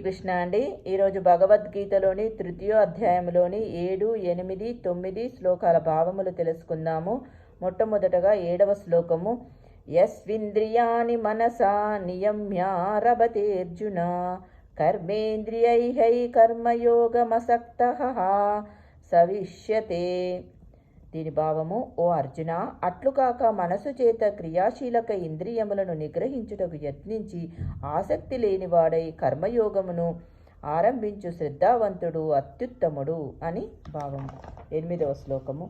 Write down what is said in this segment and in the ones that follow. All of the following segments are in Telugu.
కృష్ణ అండి. ఈరోజు భగవద్గీతలోని తృతీయ అధ్యాయంలోని 7, 8, 9 శ్లోకాల భావములు తెలుసుకుందాము. మొట్టమొదటగా 7వ శ్లోకము. యస్వింద్రియాని మనసా నియమ్యారభతేర్జున కర్మేంద్రియైః కర్మయోగమసక్తః సవిష్యతే. దీని భావము, ఓ అర్జున, అట్లు కాక మనసు చేత క్రియాశీలక ఇంద్రియములను నిగ్రహించుటకు యత్నించి ఆసక్తి లేనివాడై కర్మయోగమును ఆరంభించు శ్రద్ధావంతుడు అత్యుత్తముడు అని భావము. 8వ శ్లోకము.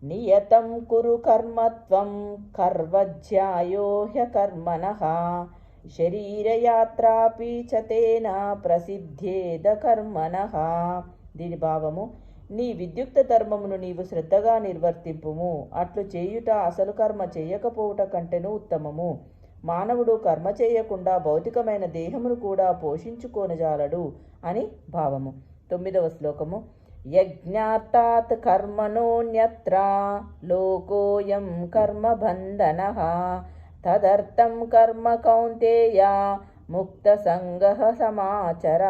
నియతం కురు కర్మత్వం కర్వజ్యాయో హ్యకర్మణః శరీరయాత్రాపి చ తేన ప్రసిద్ధేద కర్మణః. దీని భావము, నీ విద్యుక్త ధర్మమును నీవు శ్రద్ధగా నిర్వర్తింపుము. అట్లు చేయుట అసలు కర్మ చేయకపోవుట కంటెను ఉత్తమము. మానవుడు కర్మ చేయకుండా భౌతికమైన దేహమును కూడా పోషించుకోనజాలడు అని భావము. 9వ శ్లోకము. యజ్ఞార్థాత్ కర్మణోన్యత్ర లోకోయం కర్మబంధనః తదర్థం కర్మ కౌంతేయ ముక్త సంగః సమాచర.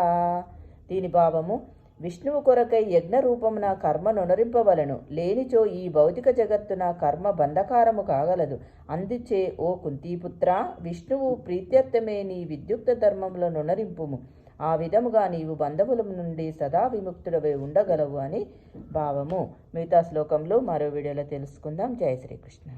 దీని భావము, విష్ణువు కొరకై యజ్ఞ రూపమున కర్మ నొనరింపవలను, లేనిచో ఈ భౌతిక జగత్తున కర్మ బంధకారము కాగలదు. అందుచే ఓ కుంతీపుత్ర, విష్ణువు ప్రీత్యర్థమే నీ విద్యుక్త ధర్మములను నొనరింపుము. ఆ విధముగా నీవు బంధముల నుండి సదా విముక్తుడవై ఉండగలవు అని భావము. మిగతా శ్లోకంలో మరో వీడియోలో తెలుసుకుందాం. జయ శ్రీకృష్ణ.